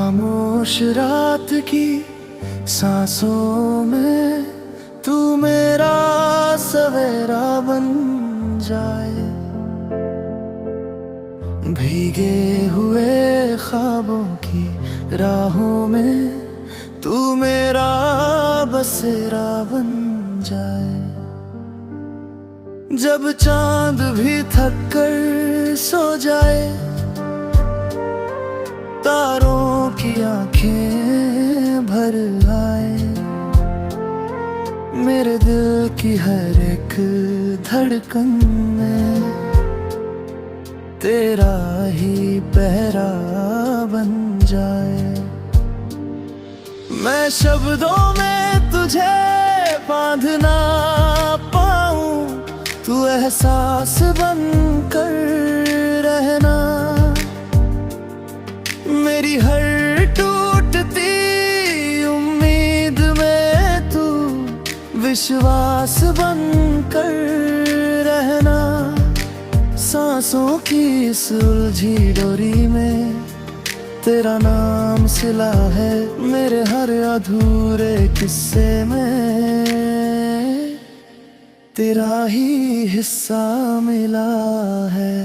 खामोश रात की सांसों में तू मेरा सवेरा बन जाए। भीगे हुए ख्वाबों की राहों में तू मेरा बसेरा बन जाए। जब चांद भी थक कर सो जाए, तारों की आंखें भर आए, मेरे दिल की हर एक धड़कन में तेरा ही पहरा बन जाए। मैं शब्दों में तुझे बांध ना पाऊं, तू एहसास बन कर रहना। मेरी हर टूटती उम्मीद में तू विश्वास बन कर रहना। सांसों की इस उलझी डोरी में तेरा नाम सिला है, मेरे हर अधूरे किस्से में तेरा ही हिस्सा मिला है।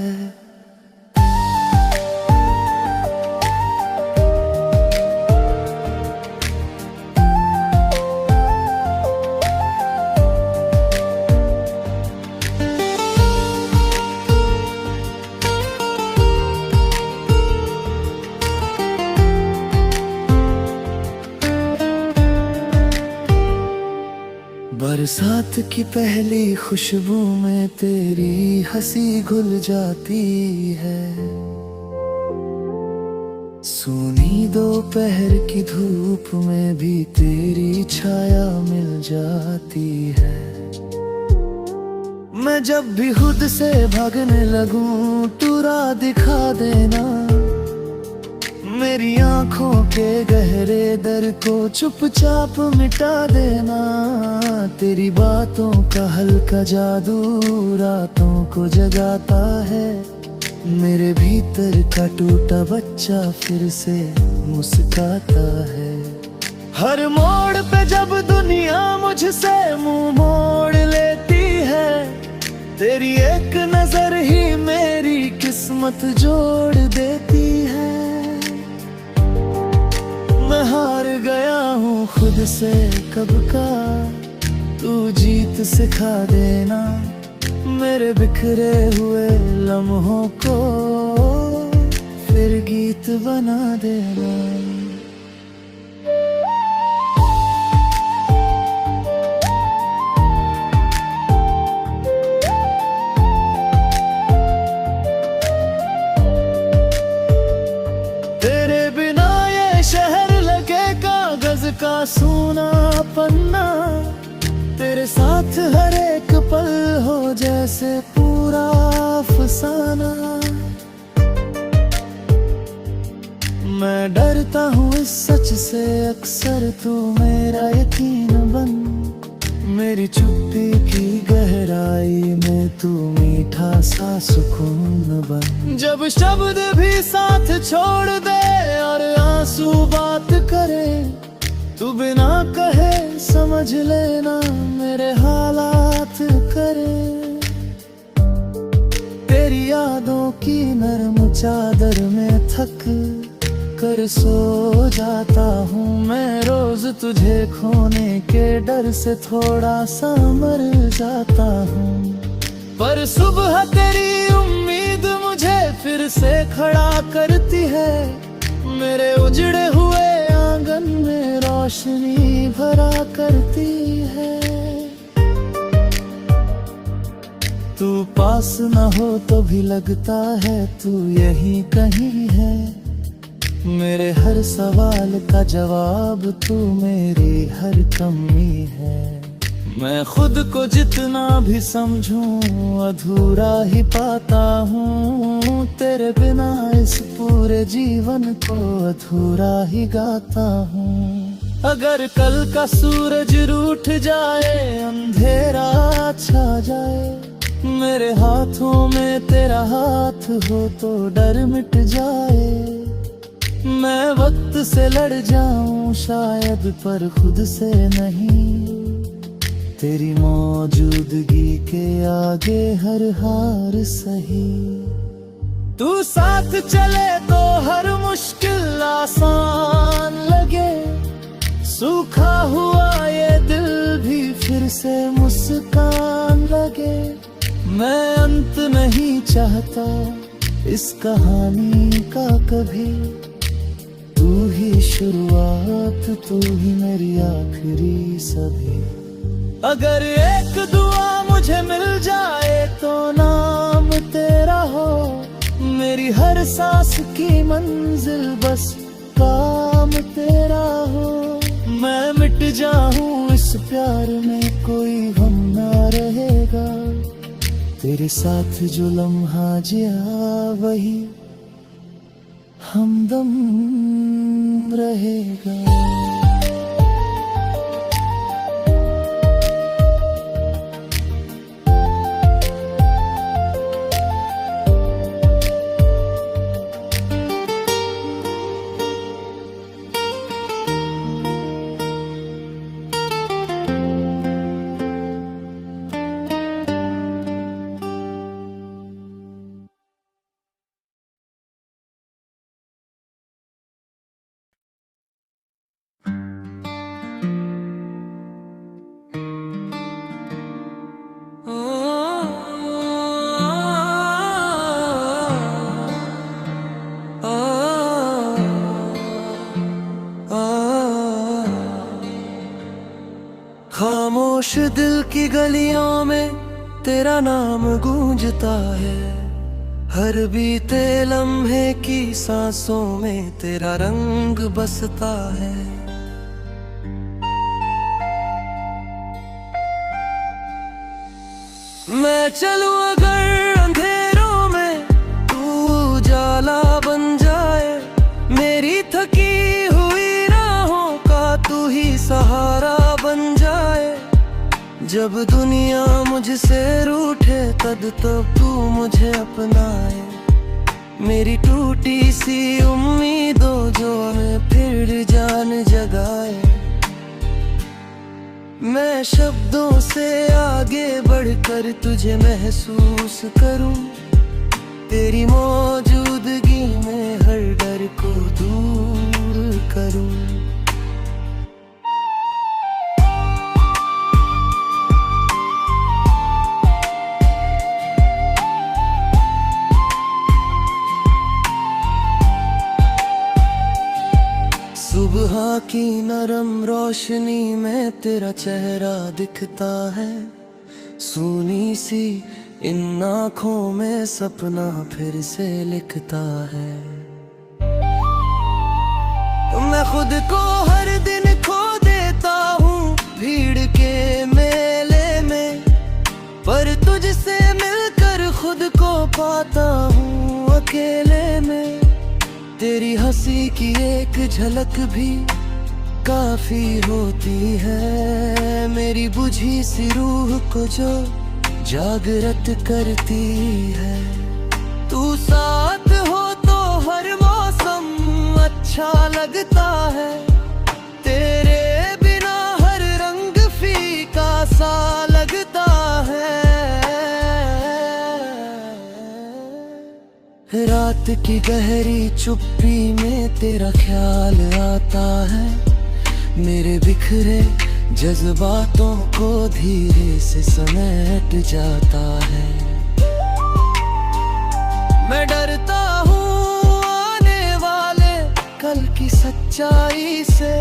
बरसात की पहली खुशबू में तेरी हंसी घुल जाती है। सूनी दोपहर की धूप में भी तेरी छाया मिल जाती है। मैं जब भी खुद से भागने लगूं, तू राह दिखा देना। मेरी आंखों के गहरे दर को चुपचाप मिटा देना। तेरी बातों का हल्का जादू रातों को जगाता है। मेरे भीतर का टूटा बच्चा फिर से मुस्कुराता है। हर मोड़ पे जब दुनिया मुझसे मुंह मोड़ लेती है, तेरी एक नजर ही मेरी किस्मत जोड़ देती है। मैं हार गया हूँ खुद से कब का, तू जीत सिखा देना। मेरे बिखरे हुए लम्हों को फिर गीत बना देना। का सूना पन्ना, तेरे साथ हर एक पल हो जैसे पूरा अफसाना। मैं डरता हूँ इस सच से अक्सर, तू मेरा यकीन बन। मेरी चुप्पी की गहराई में तू मीठा सा सुकून बन। जब शब्द भी साथ छोड़ दे और आंसू बात करे, तू बिना कहे समझ लेना मेरे हालात करे। तेरी यादों की नरम चादर में थक कर सो जाता हूँ मैं। रोज तुझे खोने के डर से थोड़ा सा मर जाता हूँ। पर सुबह तेरी उम्मीद मुझे फिर से खड़ा करती है। मेरे उजड़े हुए आंगन में रोशनी भरा करती है। तू पास न हो तो भी लगता है तू यहीं कहीं है। मेरे हर सवाल का जवाब तू मेरी हर कमी है। मैं खुद को जितना भी समझूं अधूरा ही पाता हूँ। तेरे बिना इस पूरे जीवन को अधूरा ही गाता हूँ। अगर कल का सूरज रूठ जाए, अंधेरा छा जाए, मेरे हाथों में तेरा हाथ हो तो डर मिट जाए। मैं वक्त से लड़ जाऊं शायद पर खुद से नहीं, तेरी मौजूदगी के आगे हर हार सही। तू साथ चले तो हर मुश्किल आसान लगे, सूखा हुआ ये दिल भी फिर से मुस्कान लगे। मैं अंत नहीं चाहता इस कहानी का कभी, तू ही शुरुआत तू ही मेरी आखिरी सभी। अगर एक दुआ मुझे मिल जाए तो नाम तेरा हो, मेरी हर सांस की मंजिल बस काम तेरा हो। मैं मिट जाऊं इस प्यार में कोई गम ना रहेगा, तेरे साथ जो लम्हा जिया वही हमदम रहेगा। खामोश दिल की गलियों में तेरा नाम गूंजता है, हर बीते लम्हे की सांसों में तेरा रंग बसता है। मैं चलूं अगर अंधेरों में तू उजाला बन जाए, मेरी थकी हुई राहों का तू ही सहारा बन जाए। जब दुनिया मुझसे रूठे तब तू मुझे अपनाए, मेरी टूटी सी उम्मीदों जो हमें फिर जान जगाए। मैं शब्दों से आगे बढ़कर तुझे महसूस करूं, तेरी मौजूदगी में हर डर को दूर करूं। सुबह की नरम रोशनी में तेरा चेहरा दिखता है, सूनी सी इन आँखों में सपना फिर से लिखता है। मैं खुद को हर दिन खो देता हूँ भीड़ के मेले में, पर तुझसे मिलकर खुद को पाता हूँ अकेले में। तेरी हंसी की एक झलक भी काफी होती है, मेरी बुझी सी रूह को जो जागृत करती है। तू साथ हो तो हर मौसम अच्छा लगता है, तेरे बिना हर रंग फीका सा लगता है। रात की गहरी चुप्पी में तेरा ख्याल आता है, मेरे बिखरे जज्बातों को धीरे से समेट जाता है। मैं डरता हूँ आने वाले कल की सच्चाई से,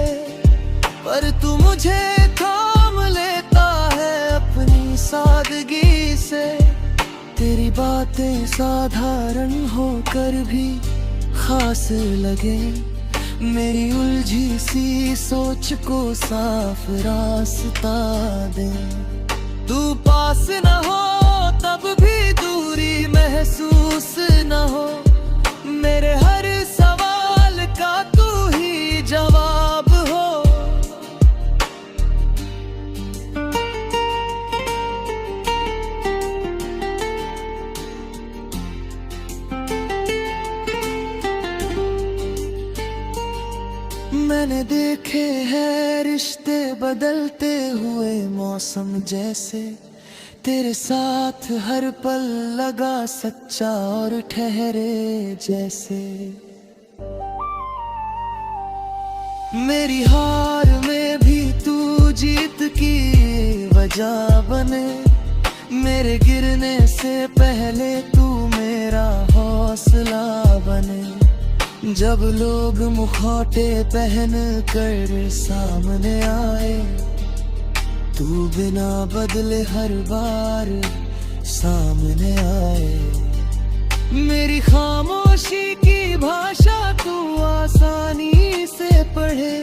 पर तू मुझे थाम लेता है अपनी सादगी से। तेरी बातें साधारण होकर भी खास लगे, मेरी उलझी सी सोच को साफ रास्ता दे। तू पास न हो तब भी दूरी महसूस न हो, मेरे हर सवाल का तू ही जवाब हो। रिश्ते बदलते हुए मौसम जैसे, तेरे साथ हर पल लगा सच्चा और ठहरे जैसे। मेरी हार में भी तू जीत की वजह बने, मेरे गिरने से पहले तू मेरा हौसला बने। जब लोग मुखौटे पहन कर सामने आए, तू बिना बदले हर बार सामने आए। मेरी खामोशी की भाषा तू आसानी से पढ़े,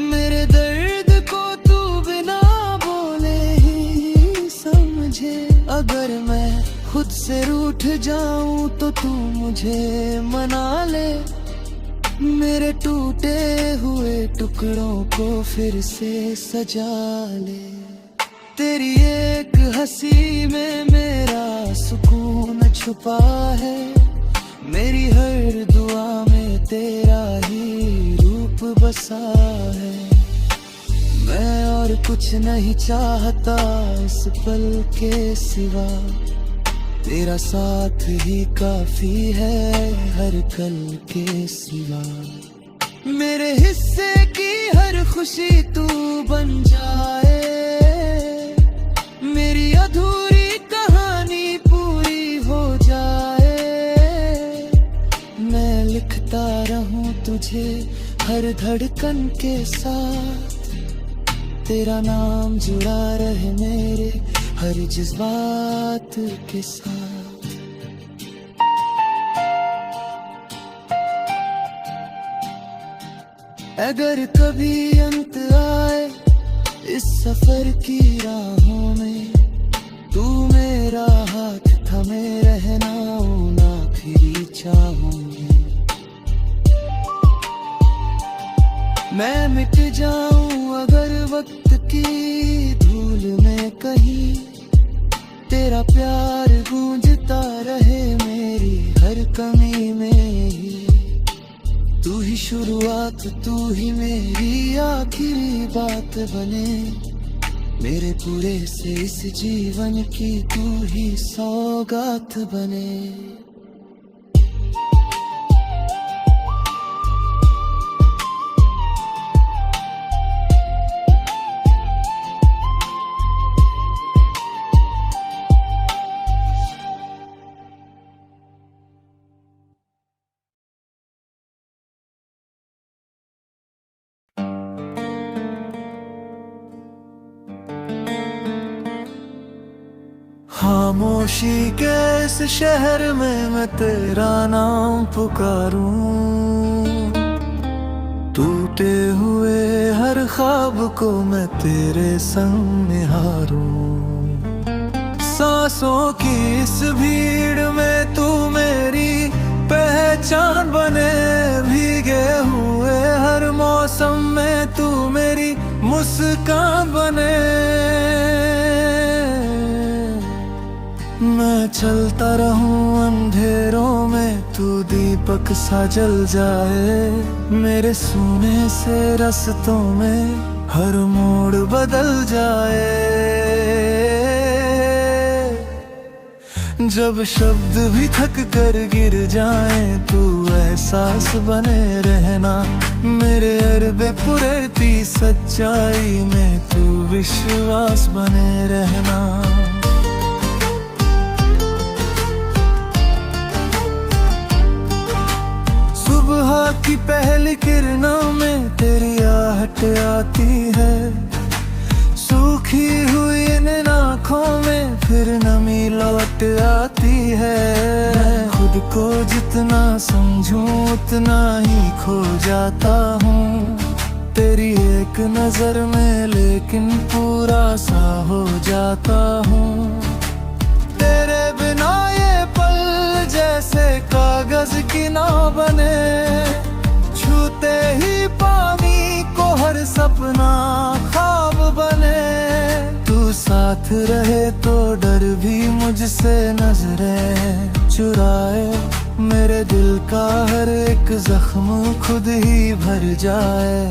मेरे दर्द को तू बिना बोले ही समझे। अगर मैं खुद से रूठ जाऊं तो तू मुझे मना ले, मेरे टूटे हुए टुकड़ों को फिर से सजा ले। तेरी एक हंसी में मेरा सुकून छुपा है, मेरी हर दुआ में तेरा ही रूप बसा है। मैं और कुछ नहीं चाहता इस पल के सिवा, तेरा साथ ही काफी है हर कल के सिवा। मेरे हिस्से की हर खुशी तू बन जाए, मेरी अधूरी कहानी पूरी हो जाए। मैं लिखता रहूं तुझे हर धड़कन के साथ, तेरा नाम जुड़ा रहे मेरे हर जज्बात के साथ। अगर कभी अंत आए इस सफर की राहों में, तू मेरा हाथ थमे रहना ना फिर चाहूंगी। मैं मिट जाऊं अगर वक्त की धूल में कहीं, तेरा प्यार गूंजता रहे मेरी हर कमी में ही। तू ही शुरुआत तू ही मेरी आखिरी बात बने, मेरे पूरे से इस जीवन की तू ही सौगात बने। खामोशी के इस शहर में मैं तेरा नाम पुकारूं, टूटे हुए हर ख्वाब को मैं तेरे संग निहारूं। सांसों की इस भीड़ में तू मेरी पहचान बने, भीगे हुए हर मौसम में तू मेरी मुस्कान बने। मैं चलता रहूं अंधेरों में, तू दीपक सा जल जाए, मेरे सूने से रास्तों में हर मोड़ बदल जाए। जब शब्द भी थक कर गिर जाएं, तू एहसास बने रहना, मेरे अरबे पुरती सच्चाई में तू विश्वास बने रहना। सुबह की पहली किरणों में तेरी आहट आती है, सूखी हुई इन आँखों में फिर नमी लौट आती है। मैं खुद को जितना समझूं उतना ही खो जाता हूँ तेरी एक नजर में, लेकिन पूरा सा हो जाता हूँ। तेरे बिना ये पल जैसे कागज की नाव बने, छूते ही पानी को हर सपना ख्वाब बने। तू साथ रहे तो डर भी मुझसे नजरें चुराए, मेरे दिल का हर एक जख्म खुद ही भर जाए।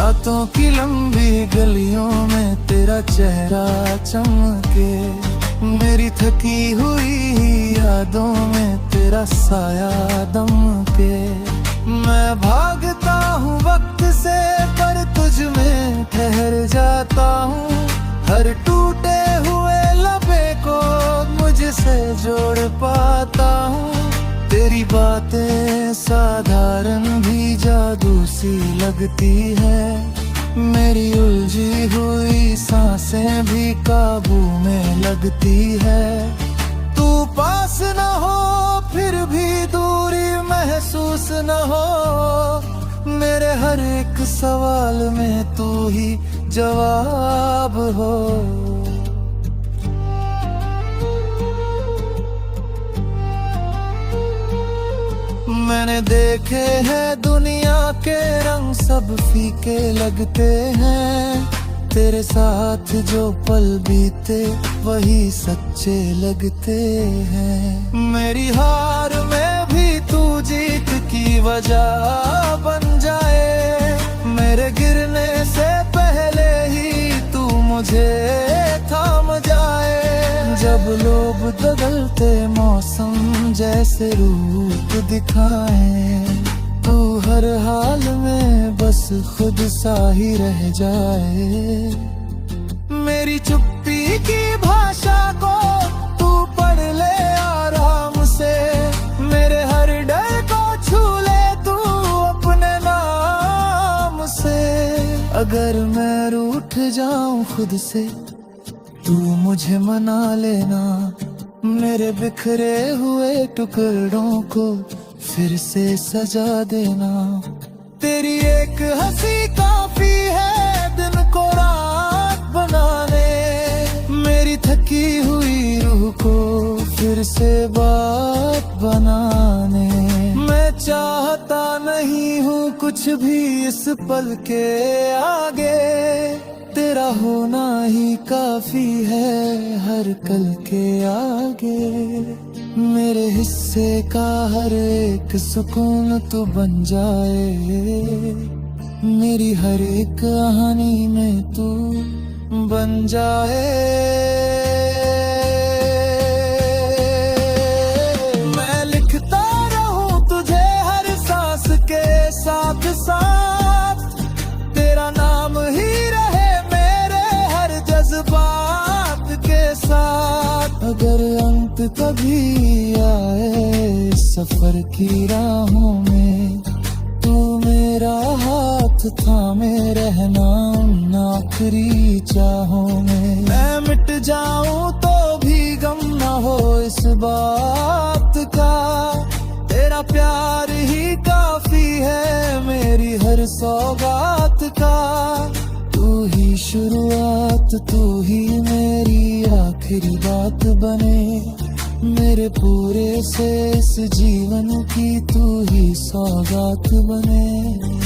रातों की लंबी गलियों में तेरा चेहरा चमके, मेरी थकी हुई यादों में तेरा साया दमके। मैं भागता हूँ वक्त से पर तुझ में ठहर जाता हूँ, हर टूटे हुए लबे को मुझसे जोड़ पाता हूँ। तेरी बातें साधारण भी जादू सी लगती है, मेरी उलझी हुई सांसें भी काबू में लगती है। तू पास न हो फिर भी दूरी महसूस न हो, मेरे हर एक सवाल में तू ही जवाब हो। मैंने देखे हैं दुनिया के रंग सब फीके लगते हैं, तेरे साथ जो पल बीते वही सच्चे लगते हैं। मेरी हार में भी तू जीत की वजह बन जाए, मेरे गिरने से पहले ही तू मुझे थाम जाए। जब लोग बदलते मौसम जैसे रूप दिखाए, तू हर हाल में बस खुद सा ही रह जाए। मेरी चुप्पी की भाषा को तू पढ़ ले आराम से, मेरे हर डर को छू ले तू अपने नाम से। अगर मैं रूठ जाऊं खुद से तू मुझे मना लेना, मेरे बिखरे हुए टुकड़ों को फिर से सजा देना। तेरी एक हंसी काफी है दिन को रात बनाने, मेरी थकी हुई रूह को फिर से बात बनाने। मैं चाहता नहीं हूँ कुछ भी इस पल के आगे, तेरा होना ही काफी है हर कल के आगे। मेरे हिस्से का हर एक सुकून तू बन जाए, मेरी हर एक कहानी में तू बन जाए। मैं लिखता रहूं तुझे हर सांस के साथ साथ, तेरा नाम ही रहे मेरे हर जज्बात के साथ। अगर अंत कभी आए सफर की राहों में, तू मेरा हाथ थामे रहना उन आखिरी चाहों में। मैं मिट जाऊं तो भी गम न हो इस बात का, तेरा प्यार ही काफी है मेरी हर सौगात का। तू ही शुरुआत तू ही मेरी आखिरी बात बने, मेरे पूरे से इस जीवन की तू ही सौगात बने।